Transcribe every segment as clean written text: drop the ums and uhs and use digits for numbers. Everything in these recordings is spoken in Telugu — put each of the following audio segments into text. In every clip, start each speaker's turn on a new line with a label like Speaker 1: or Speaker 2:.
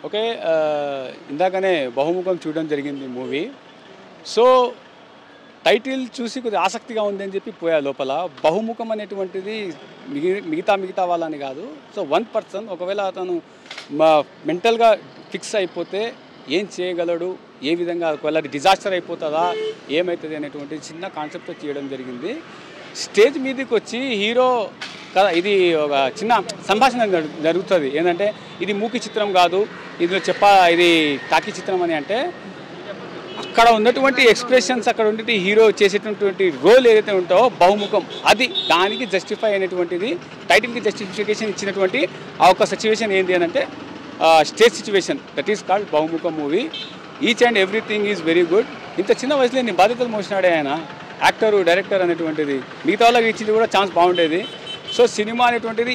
Speaker 1: ఓకే ఇందాకనే బహుముఖం చూడడం జరిగింది మూవీ. సో టైటిల్ చూసి కొద్దిగా ఆసక్తిగా ఉందని చెప్పి పోయా లోపల. బహుముఖం అనేటువంటిది మిగతా వాళ్ళని కాదు. సో వన్ పర్సన్ ఒకవేళ అతను మెంటల్గా ఫిక్స్ అయిపోతే ఏం చేయగలడు, ఏ విధంగా ఒకవేళ డిజాస్టర్ అయిపోతుందా ఏమవుతుంది అనేటువంటి చిన్న కాన్సెప్ట్తో చేయడం జరిగింది. స్టేజ్ మీదకి వచ్చి హీరో కదా, ఇది ఒక చిన్న సంభాషణ జరుగుతుంది. ఏంటంటే ఇది మూకీ చిత్రం కాదు, ఇది ఇది టాకీ చిత్రం అని. అంటే అక్కడ ఉన్నటువంటి ఎక్స్ప్రెషన్స్, అక్కడ ఉన్నటువంటి హీరో చేసేటటువంటి రోల్ ఏదైతే ఉంటో బహుముఖం, అది దానికి జస్టిఫై అయినటువంటిది, టైటిల్కి జస్టిఫికేషన్ ఇచ్చినటువంటి ఆ ఒక సిచ్యువేషన్ ఏంటి అని అంటే stage situation. That is called Bahumukham movie. Each and everything is very good. ఇంత చిన్న వయసులో నేను బాధ్యతలు మోసినాడే ఆయన, యాక్టరు డైరెక్టర్ అనేటువంటిది. మిగతా వాళ్ళకి ఇచ్చింది కూడా ఛాన్స్ బాగుండేది. సో సినిమా అనేటువంటిది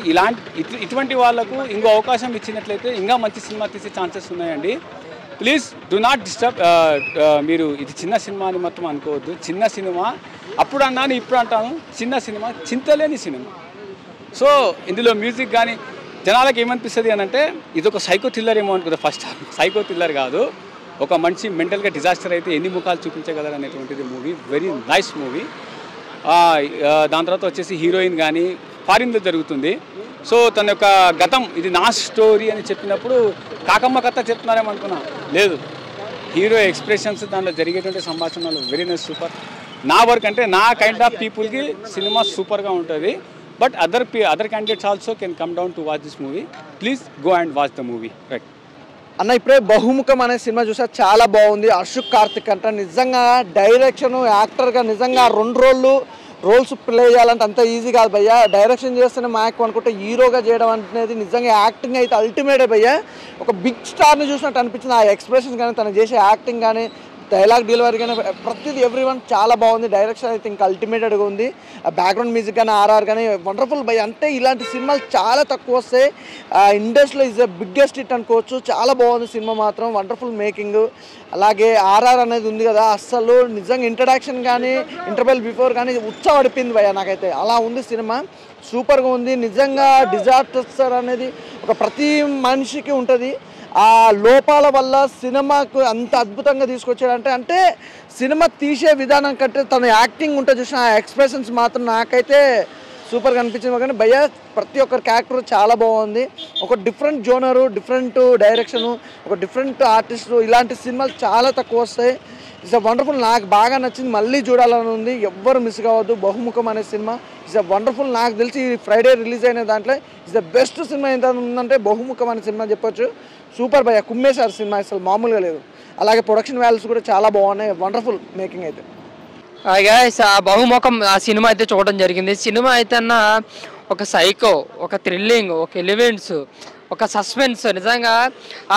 Speaker 1: ఇటువంటి వాళ్ళకు ఇంకో అవకాశం ఇచ్చినట్లయితే ఇంకా మంచి సినిమా తీసే ఛాన్సెస్ ఉన్నాయండి. Please do not disturb. మీరు ఇది చిన్న సినిమా అని మొత్తం అనుకోవద్దు. చిన్న సినిమా, అప్పుడు అన్నాను ఇప్పుడు అంటాను, చిన్న సినిమా, చింతలేని సినిమా. సో ఇందులో మ్యూజిక్ కానీ జనాలకు ఏమనిపిస్తుంది అని అంటే ఇది ఒక సైకో థ్రిల్లర్ ఏమో అనుకుంది. ఫస్ట్ సైకో థ్రిల్లర్ కాదు, ఒక మనిషి మెంటల్గా డిజాస్టర్ అయితే ఎన్ని ముఖాలు చూపించగలరు అనేటువంటిది మూవీ. Very nice movie. దాని తర్వాత వచ్చేసి హీరోయిన్ కానీ ఫారిన్లో జరుగుతుంది. సో తన యొక్క గతం ఇది నా స్టోరీ అని చెప్పినప్పుడు కాకమ్మ కథ చెప్తున్నారేమో అనుకున్నా, లేదు. హీరో ఎక్స్ప్రెషన్స్, దాంట్లో జరిగేటువంటి సంభాషణలు వెరీ నైస్, సూపర్. నా వర్క్ అంటే నా కైండ్ ఆఫ్ పీపుల్కి సినిమా సూపర్గా ఉంటుంది. But other candidates also can come down to watch this movie. Please go and watch the movie. Right
Speaker 2: అన్న, ఇప్పుడే బహుముఖం అనే సినిమా చూసా, చాలా బాగుంది. అశోక్ కార్తిక్ అంట నిజంగా డైరెక్షన్, యాక్టర్గా నిజంగా 2 రోల్స్ ప్లే చేయాలంటే అంత ఈజీ కాదు భయ్యా. డైరెక్షన్ చేస్తేనే మ్యాక్ అనుకుంటే హీరోగా చేయడం అనేది నిజంగా యాక్టింగ్ అయితే అల్టిమేటే భయ్యా. ఒక బిగ్ స్టార్ని చూసినట్టు అనిపించింది. ఆ ఎక్స్ప్రెషన్స్ కానీ, తను చేసే యాక్టింగ్ కానీ, డైలాగ్ డెలివరీ కానీ ప్రతిదీ ఎవ్రీవన్ చాలా బాగుంది. డైరెక్షన్ అయితే ఇంకా అల్టిమేటెడ్గా ఉంది. బ్యాక్గ్రౌండ్ మ్యూజిక్ కానీ, ఆర్ఆర్ కానీ వండర్ఫుల్ భయ్యా. అంటే ఇలాంటి సినిమాలు చాలా తక్కువ వస్తాయి. ఇండస్ట్రీలో ఈజ్ ద బిగ్గెస్ట్ హిట్ అనుకోవచ్చు. చాలా బాగుంది సినిమా మాత్రం, వండర్ఫుల్ మేకింగ్. అలాగే ఆర్ఆర్ అనేది ఉంది కదా, అస్సలు నిజంగా ఇంట్రడక్షన్ కానీ, ఇంటర్వెల్ బిఫోర్ కానీ ఉచ్చబడిపోయింది భయ్యా నాకైతే. అలా ఉంది సినిమా, సూపర్గా ఉంది. నిజంగా డిజాస్టర్ అనేది ఒక ప్రతి మనిషికి ఉంటుంది. ఆ లోపాల వల్ల సినిమాకు అంత అద్భుతంగా తీసుకొచ్చాడంటే, అంటే సినిమా తీసే విధానం కంటే తన యాక్టింగ్ ఉంటే చూసిన ఆ ఎక్స్ప్రెషన్స్ మాత్రం నాకైతే సూపర్గా అనిపించింది. కానీ భయ్య ప్రతి ఒక్కరి క్యారెక్టర్ చాలా బాగుంది. ఒక డిఫరెంట్ జోనరు, డిఫరెంట్ డైరెక్షను, ఒక డిఫరెంట్ ఆర్టిస్టు, ఇలాంటి సినిమాలు చాలా తక్కువ వస్తాయి. It's a wonderful. నాకు బాగా నచ్చింది, మళ్ళీ చూడాలని ఉంది. ఎవ్వరు మిస్ కావద్దు. బహుముఖం అనే సినిమా ఇట్స్ అ వండర్ఫుల్. నాకు తెలిసి ఫ్రైడే రిలీజ్ అయిన దాంట్లో ఇట్స్ ద బెస్ట్ సినిమా ఎంత ఉందంటే బహుముఖం అనే సినిమా చెప్పొచ్చు. సూపర్ భయ్య, కుమ్మేశారు సినిమా, అసలు మామూలుగా లేదు. అలాగే ప్రొడక్షన్ వాల్యూస్ కూడా చాలా బాగున్నాయి, వండర్ఫుల్ మేకింగ్ అయితే.
Speaker 3: బహుముఖం ఆ సినిమా అయితే చూడడం జరిగింది. సినిమా అయితే అన్న ఒక సైకో, ఒక థ్రిల్లింగ్, ఒక ఎలిమెంట్స్, ఒక సస్పెన్స్. నిజంగా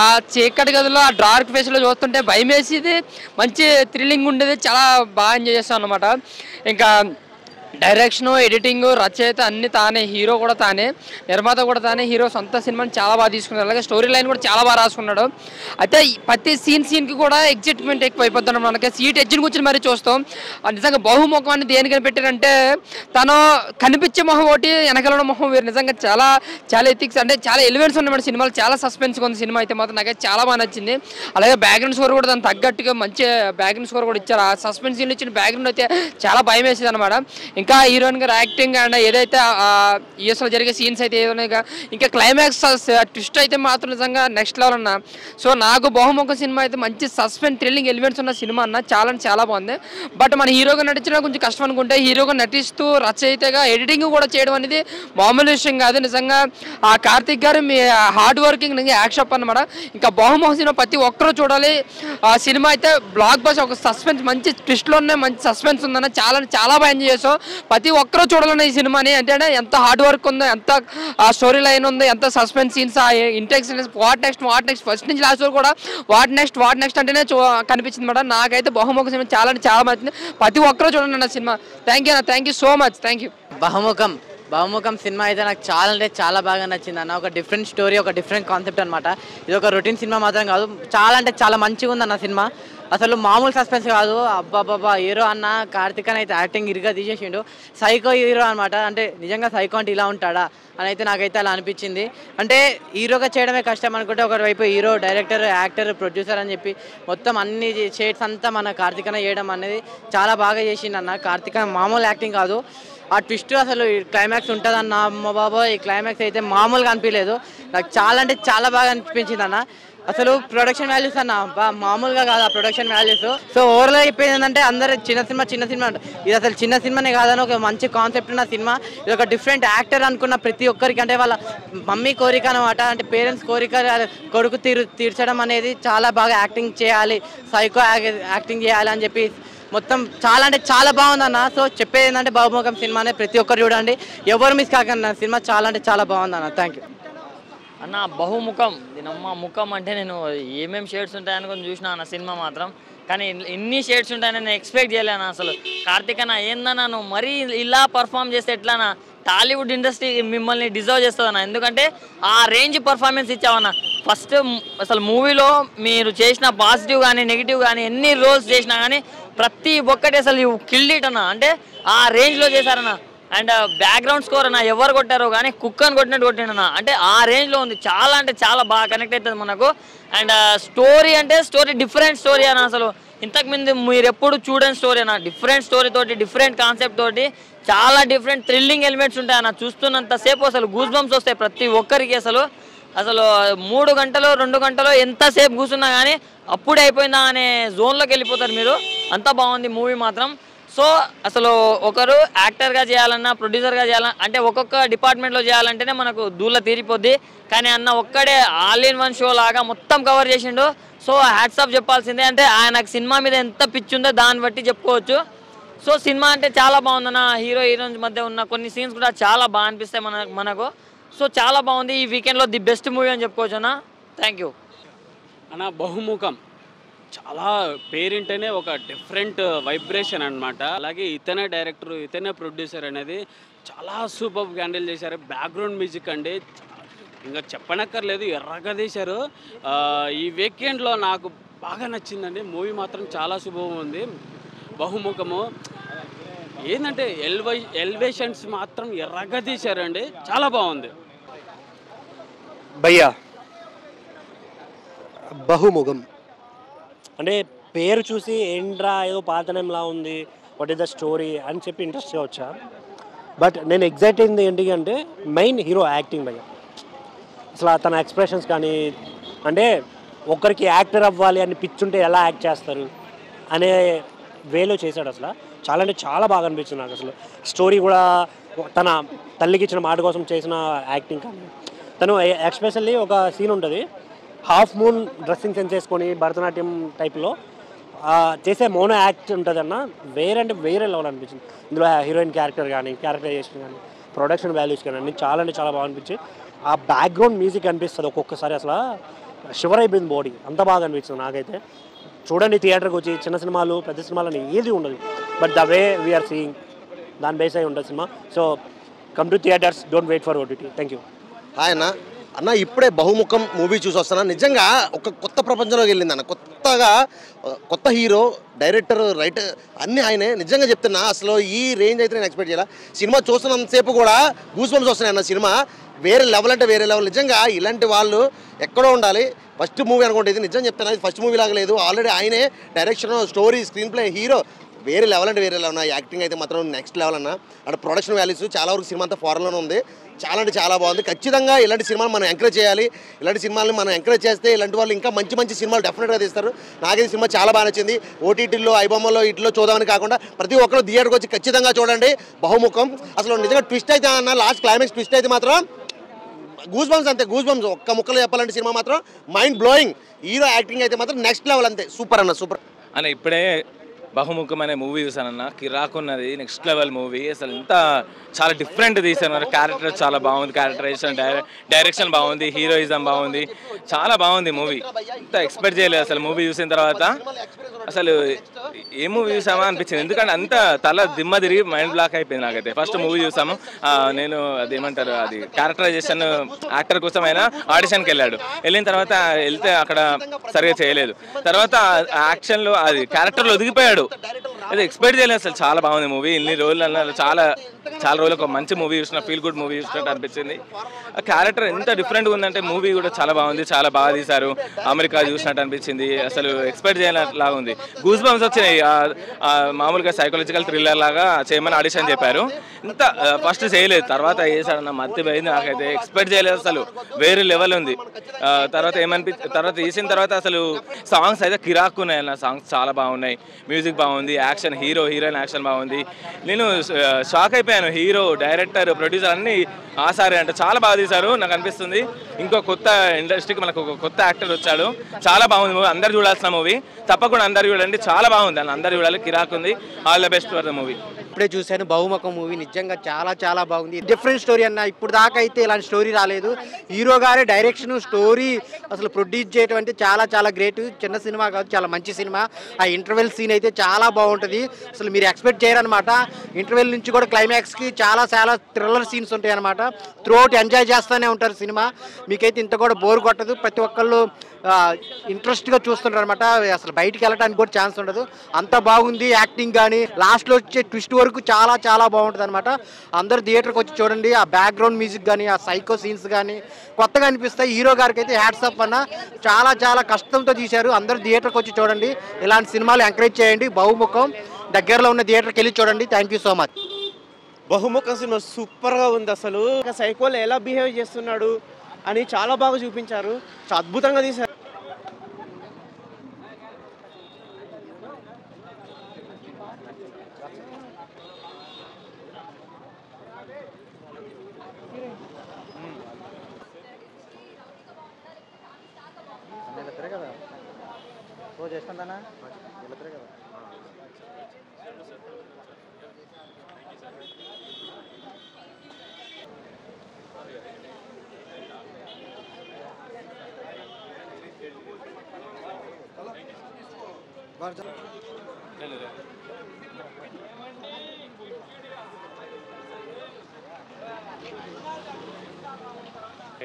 Speaker 3: ఆ చీకటి గదిలో ఆ డార్క్ ఫేస్లో చూస్తుంటే భయం వేసేది, మంచి థ్రిల్లింగ్ ఉండేది. చాలా బాగా ఎంజాయ్ చేస్తాం అన్నమాట. ఇంకా డైరెక్షన్, ఎడిటింగ్, రచయిత అన్ని తానే, హీరో కూడా తానే, నిర్మాత కూడా తానే. హీరో సొంత సినిమాని చాలా బాగా తీసుకున్నాడు. అలాగే స్టోరీ లైన్ కూడా చాలా బాగా రాసుకున్నాడు. అయితే ప్రతి సీన్కి కూడా ఎగ్జైట్మెంట్ ఎక్కువ అయిపోతున్నాం. మనకి సీట్ ఎడ్జిని కూర్చొని మరీ చూస్తాం. నిజంగా బహుముఖం అని దేనికని పెట్టారంటే, తను కనిపించే మొహం ఒకటి, వెనకాల మొహం వేరు. నిజంగా చాలా చాలా ఎథిక్స్, అంటే చాలా ఎలిమెంట్స్ ఉన్నాయి సినిమాలో. చాలా సస్పెన్స్గా ఉంది సినిమా అయితే మాత్రం నాకైతే చాలా బాగా నచ్చింది. అలాగే బ్యాక్గ్రౌండ్ స్కోర్ కూడా దానికి తగ్గట్టుగా మంచి బ్యాక్గ్రౌండ్ స్కోర్ కూడా ఇచ్చారు. ఆ సస్పెన్స్ సీన్లు ఇచ్చిన బ్యాక్గ్రౌండ్ అయితే చాలా భయం వేసేది అనమాట. ఇంకా హీరోయిన్ గారు యాక్టింగ్ అండ్ ఏదైతే యూఎస్లో జరిగే సీన్స్ అయితే ఏదైనా, ఇంకా క్లైమాక్స్ ట్విస్ట్ అయితే మాత్రం నిజంగా నెక్స్ట్ లెవెల్ అన్న. సో నాకు బహుముఖం సినిమా అయితే మంచి సస్పెన్స్, థ్రిల్లింగ్ ఎలిమెంట్స్ ఉన్న సినిమా అన్న. చాలా బాగుంది. బట్ మన హీరోగా నటించడం కొంచెం కష్టం అనుకుంటే, హీరోగా నటిస్తూ రచయితగా ఎడిటింగ్ కూడా చేయడం అనేది మామూలు విషయం కాదు. నిజంగా ఆ కార్తిక్ గారు మీ హార్డ్ వర్కింగ్ నిజంగా యాక్షన్ అన్నమాట. ఇంకా బహుముఖం సినిమా ప్రతి ఒక్కరూ చూడాలి. ఆ సినిమా అయితే బ్లాక్ బస్, ఒక సస్పెన్స్, మంచి ట్విస్ట్లోనే మంచి సస్పెన్స్ ఉందన్న. చాలా బాగా ఎంజాయ్ చేసాం. ప్రతి ఒక్కరూ చూడాలన్న ఈ సినిమాని. అంటే ఎంత హార్డ్ వర్క్ ఉందో, ఎంత స్టోరీ లైన్ ఉందో, ఎంత suspense scenes, Intex, what next first నుంచి లాస్ట్ వరకు కూడా వాట్ నెక్స్ట్ అంటేనే కనిపించింది మేడం. నాకైతే బహుముఖ సినిమా చాలా నచ్చింది. ప్రతి ఒక్కరూ చూడండి అన్న సినిమా. Thank you so much. Thank you.
Speaker 4: Bahumukham సినిమా అయితే నాకు చాలా అంటే చాలా బాగా నచ్చింది అన్న. ఒక డిఫరెంట్ స్టోరీ, ఒక డిఫరెంట్ కాన్సెప్ట్ అనమాట. ఇది ఒక రొటీన్ సినిమా మాత్రం కాదు, చాలా అంటే చాలా మంచిగా ఉంది అన్న సినిమా. అసలు మామూలు సస్పెన్స్ కాదు. అబ్బాబాబా హీరో అన్న కార్తిక్ అని అయితే యాక్టింగ్ ఇరుగా తీసేసిండు. సైకో హీరో అనమాట. అంటే నిజంగా సైకో అంటే ఇలా ఉంటాడా అని అయితే నాకైతే అలా అనిపించింది. అంటే హీరోగా చేయడమే కష్టం అనుకుంటే ఒకవైపు హీరో, డైరెక్టర్, యాక్టర్, ప్రొడ్యూసర్ అని చెప్పి మొత్తం అన్ని షేడ్స్ అంతా మన కార్తిక్ అన్న చేయడం అనేది చాలా బాగా చేసిండు అన్న. కార్తిక్ అన్న మామూలు యాక్టింగ్ కాదు. ఆ ట్విస్ట్ అసలు క్లైమాక్స్ ఉంటుందన్న, అమ్మ బాబా ఈ క్లైమాక్స్ అయితే మామూలుగా అనిపించలేదు. నాకు చాలా అంటే చాలా బాగా అనిపించింది అన్న. అసలు ప్రొడక్షన్ వాల్యూస్ అన్న మామూలుగా కాదు ఆ ప్రొడక్షన్ వాల్యూస్. సో ఓవర్గా చెప్పేది ఏంటంటే అందరూ చిన్న సినిమా ఇది అసలు చిన్న సినిమానే కాదని ఒక మంచి కాన్సెప్ట్ ఉన్న సినిమా. ఇది ఒక డిఫరెంట్ యాక్టర్ అనుకున్న ప్రతి ఒక్కరికి, అంటే వాళ్ళ మమ్మీ కోరిక అనమాట, అంటే పేరెంట్స్ కోరిక కొడుకు తీర్చడం అనేది చాలా బాగా యాక్టింగ్ చేయాలి, సైకో యాక్టింగ్ చేయాలి అని చెప్పి మొత్తం చాలా అంటే చాలా బాగుందన్న. సో చెప్పేది ఏంటంటే బహుముఖం సినిమానే ప్రతి ఒక్కరు చూడండి, ఎవరు మిస్ కాకండి. సినిమా చాలా అంటే చాలా బాగుందన్న. థ్యాంక్ యూ
Speaker 5: అన్న. బహుముఖం దీనమ్మ ముఖం అంటే నేను ఏమేమి షేడ్స్ ఉంటాయనుకొని చూసినా అన్న సినిమా మాత్రం, కానీ ఇన్ని షేడ్స్ ఉంటాయని నేను ఎక్స్పెక్ట్ చేయలేను అసలు. కార్తిక్ అన్న ఏందన్నా నువ్వు మరీ ఇలా పర్ఫామ్ చేస్తే ఎట్లానా? టాలీవుడ్ ఇండస్ట్రీ మిమ్మల్ని డిజర్వ్ చేస్తుందన్న, ఎందుకంటే ఆ రేంజ్ పర్ఫార్మెన్స్ ఇచ్చావన్న. ఫస్ట్ అసలు మూవీలో మీరు చేసిన పాజిటివ్ కానీ నెగిటివ్ కానీ ఎన్ని రోల్స్ చేసినా కానీ ప్రతి ఒక్కటి అసలు కిల్డ్ ఇట్ అన్న, అంటే ఆ రేంజ్లో చేశారన్న. అండ్ బ్యాక్గ్రౌండ్ స్కోర్ అన్న ఎవరు కొట్టారో కానీ కుక్కని కొట్టినట్టు కొట్టిండన్న, అంటే ఆ రేంజ్లో ఉంది. చాలా అంటే చాలా బాగా కనెక్ట్ అవుతుంది మనకు. అండ్ స్టోరీ అంటే డిఫరెంట్ స్టోరీ అన్న. అసలు ఇంతకుముందు మీరు ఎప్పుడు చూడని స్టోరీ అన్న, డిఫరెంట్ స్టోరీ తోటి, డిఫరెంట్ కాన్సెప్ట్ తోటి, చాలా డిఫరెంట్ థ్రిల్లింగ్ ఎలిమెంట్స్ ఉంటాయి అన్న. చూస్తున్నంతసేపు అసలు గూస్ బంప్స్ వస్తాయి ప్రతి ఒక్కరికి. అసలు 3 గంటలు 2 గంటలు ఎంతసేపు కూర్చున్నా కానీ అప్పుడే అయిపోయిందా అనే జోన్లోకి వెళ్ళిపోతారు మీరు. అంత బాగుంది మూవీ మాత్రం. సో అసలు ఒకరు యాక్టర్గా చేయాలన్నా, ప్రొడ్యూసర్గా చేయాలన్నా, అంటే ఒక్కొక్క డిపార్ట్మెంట్లో చేయాలంటేనే మనకు దూల తీరిపోద్ది. కానీ అన్న ఒక్కడే ఆల్ ఇన్ వన్ షో లాగా మొత్తం కవర్ చేసిండు. సో హ్యాట్స్ ఆఫ్ చెప్పాల్సిందే. అంటే ఆయనకు సినిమా మీద ఎంత పిచ్చి ఉందో దాన్ని బట్టి చెప్పుకోవచ్చు. సో సినిమా అంటే చాలా బాగుందన్న. హీరో హీరోయిన్స్ మధ్య ఉన్న కొన్ని సీన్స్ కూడా చాలా బాగా అనిపిస్తాయి మనకు. సో చాలా బాగుంది. ఈ వీకెండ్లో ది బెస్ట్ మూవీ అని చెప్పుకోవచ్చు అన్న. థ్యాంక్ యూ
Speaker 6: అన్న. బహుముఖం చాలా పేరింటేనే ఒక డిఫరెంట్ వైబ్రేషన్ అనమాట. అలాగే ఇతనే డైరెక్టర్, ఇతనే ప్రొడ్యూసర్ అనేది చాలా సూపర్గా హ్యాండిల్ చేశారు. బ్యాక్గ్రౌండ్ మ్యూజిక్ అండి ఇంకా చెప్పనక్కర్లేదు, ఎర్రగా తీశారు. ఈ వీకెండ్లో నాకు బాగా నచ్చిందండి మూవీ మాత్రం. చాలా శుభం ఉంది. బహుముఖము ఏంటంటే ఎలివేషన్స్ మాత్రం ఎర్రగా తీశారండి, చాలా బాగుంది
Speaker 7: భయ్యా. బహుముఖం అంటే పేరు చూసి ఏంట్రా ఏదో పాతనంలా ఉంది, వాట్ ఈస్ ద స్టోరీ అని చెప్పి ఇంట్రెస్ట్గా వచ్చా. బట్ నేను ఎగ్జైట్ అయింది ఏంటి అంటే మెయిన్ హీరో యాక్టింగ్ భయ్యా. అసలు తన ఎక్స్ప్రెషన్స్ కానీ, అంటే ఒకరికి యాక్టర్ అవ్వాలి అని పిచ్చుంటే ఎలా యాక్ట్ చేస్తారు అనే వేలో చేశాడు. అసలు చాలా అంటే చాలా బాగా అనిపించింది నాకు. అసలు స్టోరీ కూడా తన తల్లికి ఇచ్చిన మాట కోసం చేసిన యాక్టింగ్ కానీ, తను ఎస్పెషల్లీ ఒక సీన్ ఉంటుంది, హాఫ్ మూన్ డ్రెస్సింగ్ సెన్స్ చేసుకొని భరతనాట్యం టైప్లో చేసే మోనో యాక్ట్ ఉంటుంది అన్న. అంటే వేరే లెవెల్ అనిపించింది. ఇందులో హీరోయిన్ క్యారెక్టర్ కానీ, క్యారెక్టరైజేషన్ కానీ, ప్రొడక్షన్ వాల్యూస్ కానీ అన్నీ చాలా అంటే చాలా బాగా అనిపించి, ఆ బ్యాక్గ్రౌండ్ మ్యూజిక్ అనిపిస్తుంది ఒక్కొక్కసారి. అసలు షివర్ అయిపోయింది బాడీ, అంత బాగా అనిపించింది నాకైతే. చూడండి థియేటర్కి వచ్చి, చిన్న సినిమాలు పెద్ద సినిమాలని ఏది ఉండదు, but the way we're seeing దాని బేస్ అయి ఉంటుంది సినిమా. So come to theatres, don't wait for OTT. Thank you.
Speaker 8: Hi అన్న, ఇప్పుడే బహుముఖం మూవీ చూసి వస్తున్నా. నిజంగా ఒక కొత్త ప్రపంచంలోకి వెళ్ళింది అన్న. కొత్త హీరో, డైరెక్టర్, రైటర్ అన్నీ ఆయనే. నిజంగా చెప్తున్నా, అసలు ఈ రేంజ్ అయితే నేను ఎక్స్పెక్ట్ చేయాలి. సినిమా చూస్తున్నంతసేపు కూడా గూస్ బంప్స్ వస్తున్నాయి అన్న. సినిమా వేరే లెవెల్ అంటే వేరే లెవెల్. నిజంగా ఇలాంటి వాళ్ళు ఎక్కడో ఉండాలి. ఫస్ట్ మూవీ అనుకుంటే ఇది, నిజం చెప్తున్నా, ఇది ఫస్ట్ మూవీ లాగా లేదు. ఆల్రెడీ ఆయనే direction, story, screen play, hero వేరే లెవెల్ అంటే వేరే లెవెల్. యాక్టింగ్ అయితే మాత్రం నెక్స్ట్ లెవెల్ అన్న. అక్కడ ప్రొడక్షన్ వాల్యూస్ చాలా వరకు సినిమా అంతా ఫారెన్లోనే ఉంది. చాలా అంటే చాలా బాగుంది. ఖచ్చితంగా ఇలాంటి సినిమాలు మనం ఎంకరేజ్ చేయాలి. ఇలాంటి సినిమాలను మనం ఎంకరేజ్ చేస్తే ఇలాంటి వాళ్ళు ఇంకా మంచి మంచి సినిమాలు డెఫినెట్గా తీస్తారు. నాకైతే సినిమా చాలా బాగా నచ్చింది. ఓటీటీల్లో, ఐబొమ్మలో ఇట్లో చూద్దామని కాకుండా ప్రతి ఒక్కరు థియేటర్కి వచ్చి ఖచ్చితంగా చూడండి బహుముఖం. అసలు నిజంగా ట్విస్ట్ అయితే అన్న, లాస్ట్ క్లైమాక్స్ ట్విస్ట్ అయితే మాత్రం గూస్ బంప్స్ అంతే. గూస్ బంప్స్ ఒక్క ముక్కలో చెప్పాలంటే సినిమా మాత్రం మైండ్ బ్లోయింగ్. హీరో యాక్టింగ్ అయితే మాత్రం నెక్స్ట్ లెవెల్ అంతే. సూపర్ అన్న, సూపర్
Speaker 9: అన్న. ఇప్పుడే బహుముఖం అనే మూవీ చూసానన్న, కిరాకున్నది, నెక్స్ట్ లెవెల్ మూవీ. అసలు ఇంత చాలా డిఫరెంట్ తీసాను. క్యారెక్టర్ చాలా బాగుంది, క్యారెక్టరైజేషన్, డైరెక్షన్ బాగుంది, హీరోయిజం బాగుంది, చాలా బాగుంది మూవీ. ఇంత ఎక్స్పెక్ట్ చేయలేదు అసలు మూవీ చూసిన తర్వాత. అసలు ఏ మూవీ చూసామా అనిపించింది. ఎందుకంటే అంత తల దిమ్మ తిరిగి మైండ్ బ్లాక్ అయిపోయింది నాకైతే. ఫస్ట్ మూవీ చూసాము, నేను అదేమంటారు అది క్యారెక్టరైజేషన్ యాక్టర్ కోసం అయినా ఆడిషన్కి వెళ్ళిన తర్వాత వెళ్తే అక్కడ సరిగా చేయలేదు. తర్వాత యాక్షన్లో అది క్యారెక్టర్లో ఒదిగిపోయాడు. అది ఎక్స్పెక్ట్ చేయలేదు అసలు. చాలా బాగుంది మూవీ. ఇన్ని రోజులు అన్నారు, చాలా రోజులు ఒక మంచి మూవీ చూసిన, ఫీల్ గుడ్ మూవీ చూసినట్టు అనిపించింది. ఆ క్యారెక్టర్ ఎంత డిఫరెంట్గా ఉందంటే మూవీ కూడా చాలా బాగుంది, చాలా బాగా తీశారు. అమెరికా చూసినట్టు అనిపించింది. అసలు ఎక్స్పెక్ట్ చేయనట్లాగా ఉంది. గూస్ బంప్స్ వచ్చినాయి. మామూలుగా సైకలాజికల్ థ్రిల్లర్ లాగా చేయమని ఆడిషన్ చెప్పారు. ఇంత ఫస్ట్ చేయలేదు, తర్వాత చేశాడన్న మత్తి పోయింది నాకైతే. ఎక్స్పెక్ట్ చేయలేదు అసలు. వేరే లెవెల్ ఉంది. తర్వాత తీసిన తర్వాత అసలు సాంగ్స్ అయితే కిరాక్ ఉన్నాయి అన్న. సాంగ్స్ చాలా బాగున్నాయి, మ్యూజిక్ బాగుంది, యాక్షన్ హీరోయిన్ యాక్షన్ బాగుంది. నేను షాక్ అయిపోయాను. హీరో, డైరెక్టర్, ప్రొడ్యూసర్ అన్ని ఆసారే అంటే చాలా బాగా తీశారు నాకు అనిపిస్తుంది. ఇంకో కొత్త ఇండస్ట్రీకి మనకు ఒక కొత్త యాక్టర్ వచ్చాడు. చాలా బాగుంది మూవీ. అందరు చూడాల్సిన మూవీ, తప్పకుండా అందరు చూడండి. చాలా బాగుంది అన్న, అందరు చూడాలి. కిరాక్ ఉంది. All the best for the movie.
Speaker 10: ఇప్పుడే చూశాను బహుముఖం మూవీ, నిజంగా చాలా బాగుంది. డిఫరెంట్ స్టోరీ అన్న. ఇప్పుడు దాకా అయితే ఇలాంటి స్టోరీ రాలేదు. హీరో గారి డైరెక్షన్, స్టోరీ అసలు ప్రొడ్యూస్ చేయడం అంటే చాలా గ్రేట్. చిన్న సినిమా కాదు, చాలా మంచి సినిమా. ఆ ఇంటర్వెల్ సీన్ అయితే చాలా బాగుంటుంది. అసలు మీరు ఎక్స్పెక్ట్ చేయరనమాట. ఇంటర్వెల్ నుంచి కూడా క్లైమాక్స్కి చాలా థ్రిల్లర్ సీన్స్ ఉంటాయి అనమాట. త్రూఅవుట్ ఎంజాయ్ చేస్తూనే ఉంటారు సినిమా. మీకైతే ఇంత కూడా బోర్ కొట్టదు. ప్రతి ఒక్కళ్ళు ఇంట్రెస్ట్గా చూస్తుంటారు అనమాట. అసలు బయటికి వెళ్ళడానికి కూడా ఛాన్స్ ఉండదు. అంత బాగుంది. యాక్టింగ్ కానీ లాస్ట్లో వచ్చే ట్విస్ట్ వరకు చాలా బాగుంటుంది అనమాట. అందరూ థియేటర్కి వచ్చి చూడండి. ఆ బ్యాక్గ్రౌండ్ మ్యూజిక్ కానీ, ఆ సైకో సీన్స్ కానీ కొత్తగా అనిపిస్తాయి. హీరో గారికి అయితే హ్యాట్స్ ఆఫ్ అన్న. చాలా కష్టంతో తీశారు. అందరూ థియేటర్కి వచ్చి చూడండి. ఇలాంటి సినిమాలు ఎంకరేజ్ చేయండి. బహుముఖం దగ్గరలో ఉన్న థియేటర్కి వెళ్ళి చూడండి. Thank you so much.
Speaker 11: Bahumukham సినిమా సూపర్గా ఉంది. అసలు సైకోలో ఎలా బిహేవ్ చేస్తున్నాడు అని చాలా బాగా చూపించారు. అద్భుతంగా తీశారు.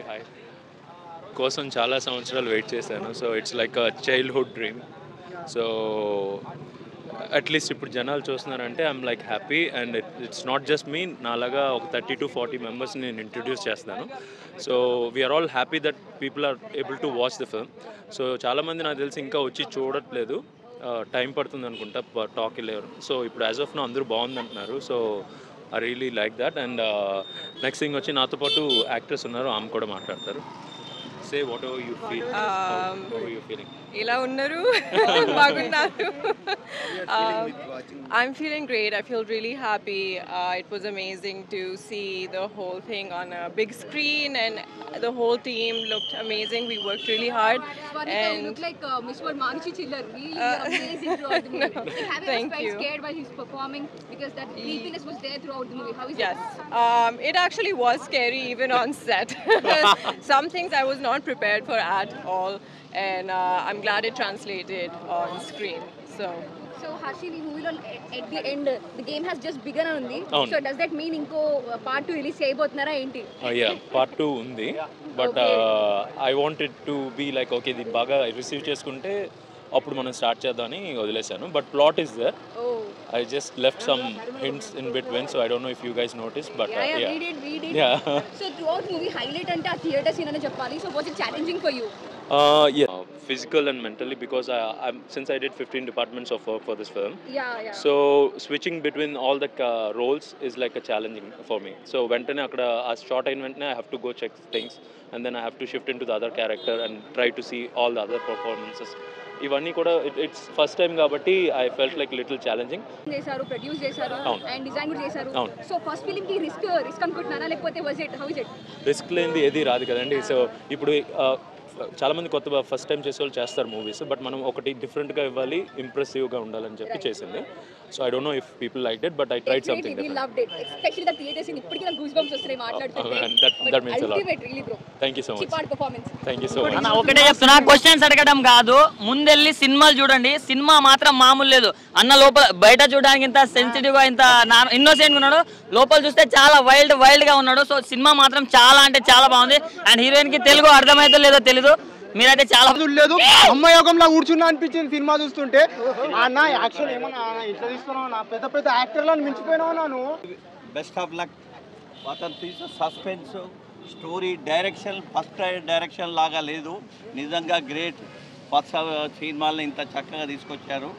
Speaker 12: హాయ్ కోసం చాలా సంవత్సరాలు వెయిట్ చేశాను. So it's like a childhood dream. So at least ఇప్పుడు జనాలు చూస్తున్నారంటే I'm like happy. And it's not just me, నాలాగా ఒక 30 to 40 మెంబర్స్ని నేను ఇంట్రడ్యూస్ చేస్తాను. So we're all happy that people are able to watch the film. So చాలామంది నాకు తెలిసి ఇంకా వచ్చి చూడట్లేదు, టైం పడుతుంది అనుకుంటా టాక్ వెళ్ళేవారు. సో ఇప్పుడు యాజ్ ఆఫ్ నో అందరూ బాగుంది అంటున్నారు. So I really like that. And next thing వచ్చి నాతో పాటు యాక్టర్స్ ఉన్నారు, ఆమె కూడా మాట్లాడతారు. Say whatever you feel. How are you feeling?
Speaker 13: ఎలా ఉన్నారు? బాగున్నారు. I'm feeling great. I feel really happy. It was amazing to see the whole thing on a big screen, and the whole team looked amazing. We worked really hard. And
Speaker 14: you look like Miss World Manchi Chillar. Really amazing throughout the movie. Like, have you been scared while he's performing, because that creepiness was there throughout the movie? How is it?
Speaker 13: Yes. It actually was scary even on set. Some things I was not prepared for at all, and I'm glad it translated on screen.
Speaker 14: So Harshil, ఈ మూవీలో at the end the game has just begun ఉంది. So does that mean ఇంకో part 2 రిలీజ్ చేయబోతున్నారా ఏంటి?
Speaker 12: Yeah, part 2 ఉంది. But I wanted to be like, okay, ఇది బాగా రిసీవ్ చేసుకుంటే అప్పుడు మనం స్టార్ట్ చేద్దామని వదిలేశాను. But plot is there. I just left some hints in between, so I don't know if you guys noticed, but
Speaker 14: we did. So throughout movie highlight ante aa theater scene ane cheppali. So was it challenging for you?
Speaker 12: Yeah, physical and mentally, because since I did 15 departments of work for this film.
Speaker 14: Yeah.
Speaker 12: So switching between all the roles is like a challenging for me. So ventane akkada a short in ventane I have to go check things, and then I have to shift into the other character and try to see all the other performances. ఇవన్నీ కూడా ఇట్స్ ఫస్ట్ టైం కాబట్టి I felt like little challenging.
Speaker 14: చేశారు, ప్రొడ్యూస్ చేశారు, అండ్ డిజైన్ కూడా చేశారు. సో ఫస్ట్ ఫిల్మ్ కి రిస్క్ అనుకుంటున్నారా, లేకపోతే was it, how is it?
Speaker 12: Risk లేనిది ఏది రాదు కదండి. సో ఇప్పుడు చాలామంది కొత్త ఫస్ట్ టైం చేసే వాళ్ళు చేస్తారు మూవీస్, బట్ మనం ఒకటి డిఫరెంట్గా ఇవ్వాలి, ఇంప్రెసివ్గా ఉండాలని చెప్పి చేసింది. So I don't know if people like it, but I tried something different.
Speaker 14: Especially the theater scene. ఇప్పటికీ నాకు goose bumps వస్తున్నాయి మాట్లాడుతుంటే.
Speaker 12: That means a lot.
Speaker 14: Ultimate really bro.
Speaker 12: Thank you so much.
Speaker 14: Cheap performance.
Speaker 12: Thank you so much.
Speaker 5: అన్న ఒకటే చెప్తున్నా, క్వశ్చన్స్ అడగడం కాదు, ముందెళ్ళి సినిమాలు చూడండి. సినిమా మాత్రం మామూలు లేదు అన్న. లోపల బయట చూడడానికి ఇంత సెన్సిటివ్ గా ఇంత ఇన్నోసెంట్ గా ఉన్నాడు, లోపల చూస్తే చాలా వైల్డ్ గా ఉన్నాడు. సో సినిమా మాత్రం చాలా అంటే చాలా బాగుంది. అండ్ హీరోయిన్ కి తెలుగు అర్థమైతే లేదో తెలీదు, మీరైతే చాలా
Speaker 11: లేదు. అమ్మయోగంలో కూర్చున్నా అనిపించింది సినిమా చూస్తుంటే. అన్న యాక్షన్ ఏమన్నా ఇట్లా తీసుకున్నావు, నా పెద్ద పెద్ద యాక్టర్లను మించిపోయినావు నాను.
Speaker 15: Best of luck. అతను తీసిన suspense story direction first direction లాగా లేదు, నిజంగా గ్రేట్. ఫస్ట్ సినిమాలను ఇంత చక్కగా తీసుకొచ్చారు.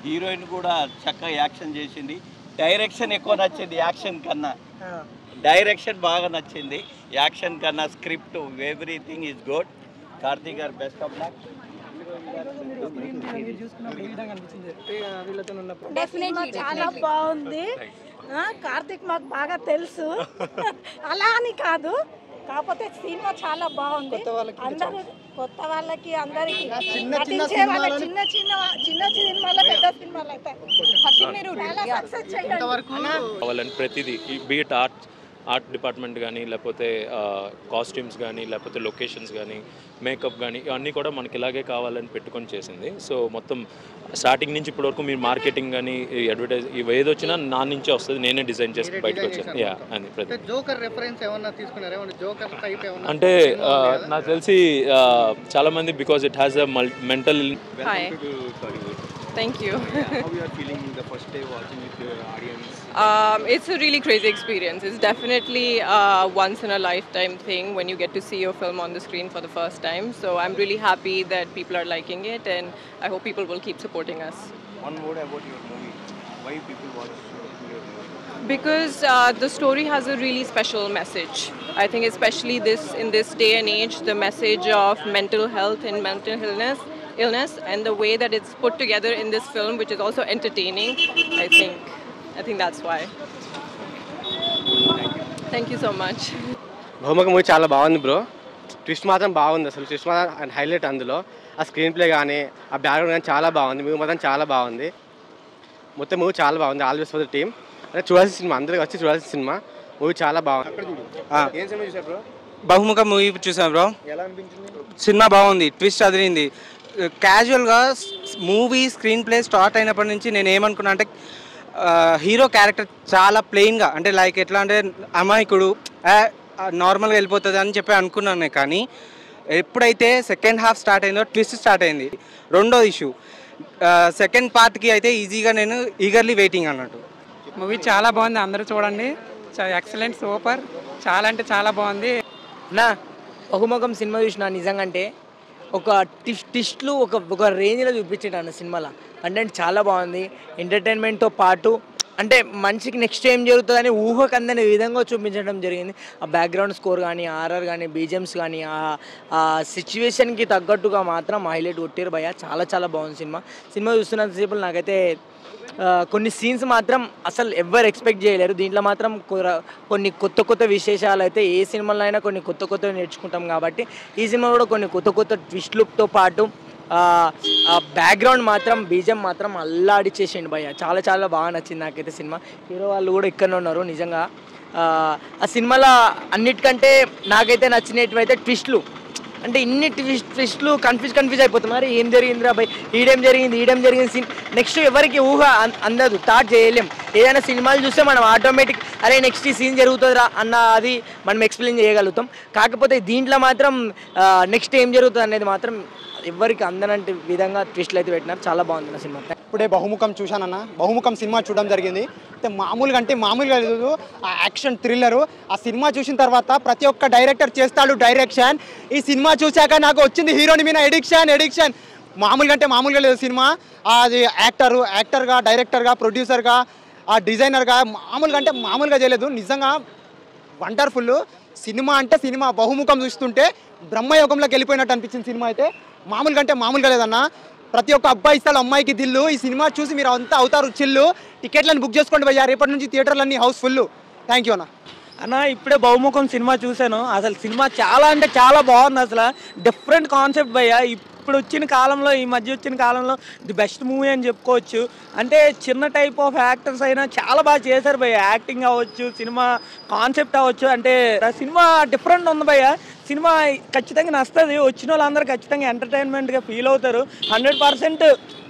Speaker 15: హీరోయిన్ కూడా చక్కగా యాక్షన్ చేసింది. డైరెక్షన్ ఎక్కువ నచ్చింది యాక్షన్ కన్నా. డైరెక్షన్ బాగా నచ్చింది యాక్షన్ కన్నా. Script everything is good. Karthik గారు బెస్ట్ ఆఫ్ లక్.
Speaker 16: డెఫినెట్లీ చాలా బాగుంది. కార్తీక్ మాకు బాగా తెలుసు, అలా అని కాదు, కాకపోతే సినిమా చాలా బాగుంది. అందరూ కొత్త వాళ్ళకి అందరికి నటించే వాళ్ళ చిన్న సినిమాలు పెద్ద సినిమాలు అయితే చాలా సక్సెస్ చేయాలి.
Speaker 12: కావాలని ప్రతిదీ బీట్ ఆర్ట్ డిపార్ట్మెంట్ కానీ, లేకపోతే కాస్ట్యూమ్స్ కానీ, లేకపోతే లొకేషన్స్ కానీ, మేకప్ కానీ, ఇవన్నీ కూడా మనకి ఇలాగే కావాలని పెట్టుకొని చేసింది. సో మొత్తం స్టార్టింగ్ నుంచి ఇప్పటి వరకు మీరు మార్కెటింగ్ కానీ, అడ్వర్టైజ్ ఇవి ఏది వచ్చినా నా నుంచే వస్తుంది, నేనే డిజైన్ చేసి బయటకు వచ్చాను. యా అని ప్రతి
Speaker 10: జోకర్ రెఫరెన్స్ ఏమన్నా తీసుకున్నారా? జోకర్ టైప్ ఏమన్నా
Speaker 12: అంటే నాకు తెలిసి చాలామంది because it has a mental.
Speaker 13: Thank you.
Speaker 17: How you are feeling the first day watching with the audience?
Speaker 13: It's a really crazy experience. It's definitely a once in a lifetime thing when you get to see your film on the screen for the first time. So I'm really happy that people are liking it, and I hope people will keep supporting us.
Speaker 17: One word about your movie. Why people watch your movie?
Speaker 13: Because the story has a really special message. I think especially in this day and age, the message of mental health and mental illness and the way that it's put together in this film, which is also entertaining, I think that's why. Thank you so much.
Speaker 11: బహుముఖ మూవీ చాలా బాగుంది బ్రో. ట్విస్ట్ మాత్రం బాగుంది, అసలు ట్విస్ట్ మాత్రం హైలైట్. అందులో ఆ స్క్రీన్ ప్లే కానీ, ఆ బ్యాక్గ్రౌండ్ కానీ చాలా బాగుంది. మూవీ మాత్రం చాలా బాగుంది. మొత్తం మూవీ చాలా బాగుంది. All best for the team. అంటే చూడాల్సిన సినిమా, అందరికీ వచ్చి చూడాల్సిన సినిమా. మూవీ చాలా బాగుంది.
Speaker 17: ఏం సినిమా చూసారు బ్రో?
Speaker 18: బహుముఖ మూవీ చూసాను బ్రో.
Speaker 17: ఎలా అనిపించింది?
Speaker 18: సినిమా బాగుంది, ట్విస్ట్ అదిరింది. క్యాజువల్గా మూవీ స్క్రీన్ ప్లే స్టార్ట్ అయినప్పటి నుంచి నేను ఏమనుకున్నా అంటే హీరో క్యారెక్టర్ చాలా ప్లెయిన్గా, అంటే లైక్ ఎట్లా అంటే అమాయకుడు నార్మల్గా వెళ్ళిపోతుంది అని చెప్పి అనుకున్నాను. కానీ ఎప్పుడైతే సెకండ్ హాఫ్ స్టార్ట్ అయిందో ట్విస్ట్ స్టార్ట్ అయింది. రెండో ఇష్యూ సెకండ్ పార్ట్కి అయితే ఈజీగా నేను ఈగర్లీ వెయిటింగ్ అన్నట్టు.
Speaker 19: మూవీ చాలా బాగుంది, అందరూ చూడండి. ఎక్సలెంట్, సూపర్, చాలా అంటే చాలా బాగుంది.
Speaker 20: నా బహుముఖం సినిమా చూసిన నిజంగా అంటే ఒక ట్విస్ట్లు ఒక రేంజ్లో చూపించాడు సినిమాలో. అంటే చాలా బాగుంది. ఎంటర్టైన్మెంట్తో పాటు అంటే మనిషికి నెక్స్ట్ ఏం జరుగుతుందని ఊహకు అందని విధంగా చూపించడం జరిగింది. ఆ బ్యాక్గ్రౌండ్ స్కోర్ కానీ, ఆర్ఆర్ కానీ, బీజిఎమ్స్ కానీ, ఆ సిచ్యువేషన్కి తగ్గట్టుగా మాత్రం హైలైట్ కొట్టారు భయ్య. చాలా చాలా బాగుంది సినిమా చూస్తున్నంతసేపు నాకైతే కొన్ని సీన్స్ మాత్రం అసలు ఎవరు ఎక్స్పెక్ట్ చేయలేరు. దీంట్లో మాత్రం కొన్ని కొత్త విశేషాలు అయితే ఏ సినిమాలో అయినా కొన్ని కొత్త నేర్చుకుంటాం కాబట్టి ఈ సినిమా కూడా కొన్ని కొత్త ట్విస్ట్లతో పాటు బ్యాక్గ్రౌండ్ మాత్రం బీజం మాత్రం అల్లాడిచ్చేసిండు భయ్య. చాలా చాలా బాగా నచ్చింది నాకైతే సినిమా. హీరో వాళ్ళు కూడా ఇక్కడనే ఉన్నారు. నిజంగా ఆ సినిమాలో అన్నిటికంటే నాకైతే నచ్చినవి అయితే ట్విస్ట్లు. అంటే ఇన్ని ట్విస్ట్లు కన్ఫ్యూజ్ అయిపోతుంది. మరి ఏం జరిగింది రా భయ్, ఈడేం జరిగింది సీన్ నెక్స్ట్ ఎవరికి ఊహ అందదు, థాట్ చేయలేం. ఏదైనా సినిమాలు చూస్తే మనం ఆటోమేటిక్ అరే నెక్స్ట్ ఈ సీన్ జరుగుతుందిరా అన్న అది మనం ఎక్స్ప్లెయిన్ చేయగలుగుతాం. కాకపోతే దీంట్లో మాత్రం నెక్స్ట్ ఏం జరుగుతుంది అనేది మాత్రం ఎవరికి అందనంటే విధంగా ట్విస్ట్లు అయితే పెట్టినారు. చాలా బాగుంది నా సినిమా.
Speaker 11: ఇప్పుడే బహుముఖం చూశానన్న. బహుముఖం సినిమా చూడడం జరిగింది. అంటే మామూలుగా లేదు. ఆ యాక్షన్ థ్రిల్లరు ఆ సినిమా చూసిన తర్వాత ప్రతి ఒక్క డైరెక్టర్ చేస్తాడు డైరెక్షన్. ఈ సినిమా చూశాక నాకు వచ్చింది హీరోని మీద ఎడిక్షన్. మామూలుగా లేదు సినిమా. అది యాక్టర్గా, డైరెక్టర్గా, ప్రొడ్యూసర్గా, ఆ డిజైనర్గా మామూలుగా చేయలేదు. నిజంగా వండర్ఫుల్ సినిమా. అంటే సినిమా బహుముఖం చూస్తుంటే బ్రహ్మయోగంలోకి వెళ్ళిపోయినట్టు అనిపించింది సినిమా అయితే. మామూలుగా లేదన్న. ప్రతి ఒక్క అబ్బాయి ఇస్తాడు అమ్మాయికి దిల్లు. ఈ సినిమా చూసి మీరు అంతా అవుతారు చిల్లు. టికెట్లను బుక్ చేసుకోండి భయ్యా. రేపటి నుంచి థియేటర్లన్నీ హౌస్ఫుల్. థ్యాంక్ యూ అన్న.
Speaker 21: అన్న ఇప్పుడే బహుముఖం సినిమా చూశాను. అసలు సినిమా చాలా అంటే చాలా బాగుంది. అసలు డిఫరెంట్ కాన్సెప్ట్ భయ్య. ఇప్పుడు వచ్చిన కాలంలో, ఈ మధ్య వచ్చిన కాలంలో ది బెస్ట్ మూవీ అని చెప్పుకోవచ్చు. అంటే చిన్న టైప్ ఆఫ్ యాక్టర్స్ అయినా చాలా బాగా చేశారు భయ్య. యాక్టింగ్ అవ్వచ్చు, సినిమా కాన్సెప్ట్ అవ్వచ్చు. అంటే సినిమా డిఫరెంట్ ఉంది భయ్య. సినిమా ఖచ్చితంగా నచ్చుతుంది. వచ్చిన వాళ్ళందరూ ఖచ్చితంగా ఎంటర్టైన్మెంట్గా ఫీల్ అవుతారు. 100%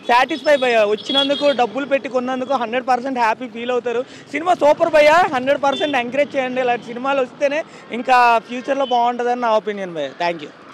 Speaker 21: సాటిస్ఫై భయ్య. వచ్చినందుకు, డబ్బులు పెట్టి కొన్నందుకు 100% హ్యాపీ ఫీల్ అవుతారు. సినిమా సూపర్ భయ్య. 100% ఎంకరేజ్ చేయండి. ఇలాంటి సినిమాలు వస్తేనే ఇంకా ఫ్యూచర్లో బాగుంటుందని నా ఒపీనియన్ భయ్య. Thank you.